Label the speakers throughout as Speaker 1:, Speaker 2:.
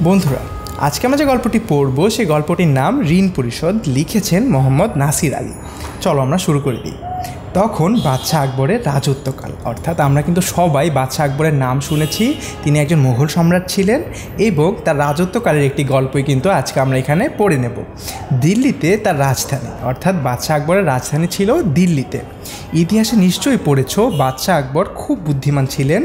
Speaker 1: বন্ধুরা, আজকে আমরা যে গল্পটি পড়ব সেই গল্পটির নাম ঋণ পরিশোধ। লিখেছেন মোহাম্মদ নাসির আলী। চলো আমরা শুরু করে দিই। তখন বাদশাহ আকবরের রাজত্বকাল, অর্থাৎ আমরা কিন্তু সবাই বাদশাহ আকবরের নাম শুনেছি। তিনি একজন মুঘল সম্রাট ছিলেন এবং তার রাজত্বকালের একটি গল্পই কিন্তু আজকে আমরা এখানে পড়ে নেব। দিল্লিতে তার রাজধানী, অর্থাৎ বাদশাহ আকবরের রাজধানী ছিল দিল্লিতে। ইতিহাসে নিশ্চয়ই পড়েছ বাদশাহ আকবর খুব বুদ্ধিমান ছিলেন,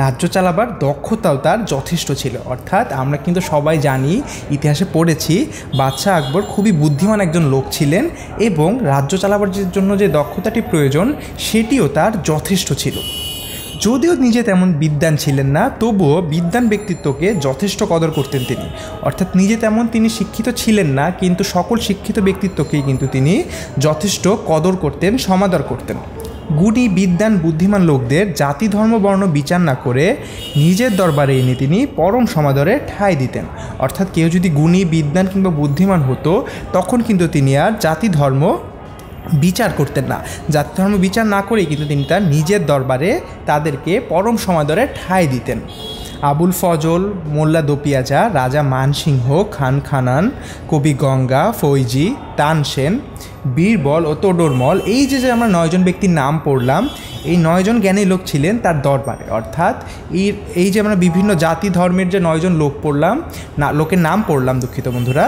Speaker 1: রাজ্য চালাবার দক্ষতাও তার যথেষ্ট ছিল। অর্থাৎ আমরা কিন্তু সবাই জানি, ইতিহাসে পড়েছি বাদশাহ আকবর খুবই বুদ্ধিমান একজন লোক ছিলেন এবং রাজ্য চালাবার জন্য যে দক্ষতাটি প্রয়োজন সেটিও তার যথেষ্ট ছিল। যদিও নিজে তেমন বিদ্বান ছিলেন না, তবুও বিদ্বান ব্যক্তিত্বকে যথেষ্ট কদর করতেন তিনি। অর্থাৎ নিজে তেমন তিনি শিক্ষিত ছিলেন না, কিন্তু সকল শিক্ষিত ব্যক্তিত্বকেই কিন্তু তিনি যথেষ্ট কদর করতেন, সমাদর করতেন। গুণী বিদ্বান বুদ্ধিমান লোকদের জাতি ধর্ম বর্ণ বিচার না করে নিজের দরবারে এনে তিনি পরম সমাদরে ঠাঁই দিতেন। অর্থাৎ কেউ যদি গুণী বিদ্বান কিংবা বুদ্ধিমান হতো, তখন কিন্তু তিনি আর জাতি ধর্ম বিচার করতেন না। জাতি ধর্ম বিচার না করেই কিন্তু তিনি তার নিজের দরবারে তাদেরকে পরম সমাদরে ঠাঁই দিতেন। আবুল ফজল, মোল্লা দোপিয়াজা, রাজা মানসিংহ, খান খানান, কবি গঙ্গা, ফৈজি, তানসেন, বীরবল ও তোডরমল, এই যে আমরা 9 জন ব্যক্তির নাম পড়লাম, এই 9 জন জ্ঞানী লোক ছিলেন তার দরবারে। অর্থাৎ এই যে আমরা বিভিন্ন জাতি ধর্মের যে 9 জন লোক পড়লাম, লোকের নাম পড়লাম, দুঃখিত বন্ধুরা,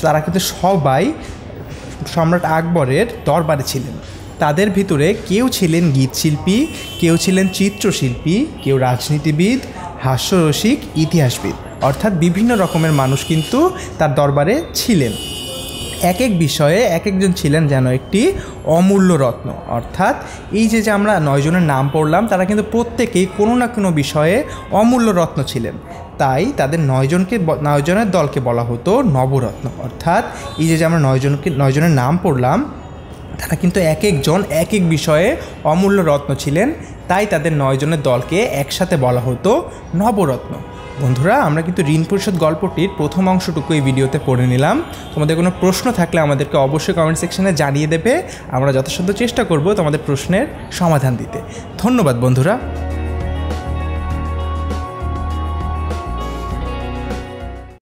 Speaker 1: তারা কিন্তু সবাই সম্রাট আকবরের দরবারে ছিলেন। তাদের ভিতরে কেউ ছিলেন গীতশিল্পী, কেউ ছিলেন চিত্রশিল্পী, কেউ রাজনীতিবিদ, হাস্যরসিক, ইতিহাসবিদ, অর্থাৎ বিভিন্ন রকমের মানুষ কিন্তু তার দরবারে ছিলেন। এক এক বিষয়ে এক একজন ছিলেন যেন একটি অমূল্য রত্ন। অর্থাৎ এই যে আমরা 9 জনের নাম পড়লাম, তারা কিন্তু প্রত্যেকেই কোনো না কোনো বিষয়ে অমূল্য রত্ন ছিলেন। তাই তাদের 9 জনের দলকে বলা হতো নবরত্ন। অর্থাৎ এই যে আমরা 9 জনের নাম পড়লাম, তারা কিন্তু এক একজন এক এক বিষয়ে অমূল্য রত্ন ছিলেন। তাই তাদের 9 জনের দলকে একসাথে বলা হতো নবরত্ন। বন্ধুরা, আমরা কিন্তু ঋণ পরিশোধ গল্পটির প্রথম অংশটুকু এই ভিডিওতে পড়ে নিলাম। তোমাদের কোনো প্রশ্ন থাকলে আমাদেরকে অবশ্যই কমেন্ট সেকশনে জানিয়ে দেবে। আমরা যথাসাধ্য চেষ্টা করব তোমাদের প্রশ্নের সমাধান দিতে। ধন্যবাদ বন্ধুরা।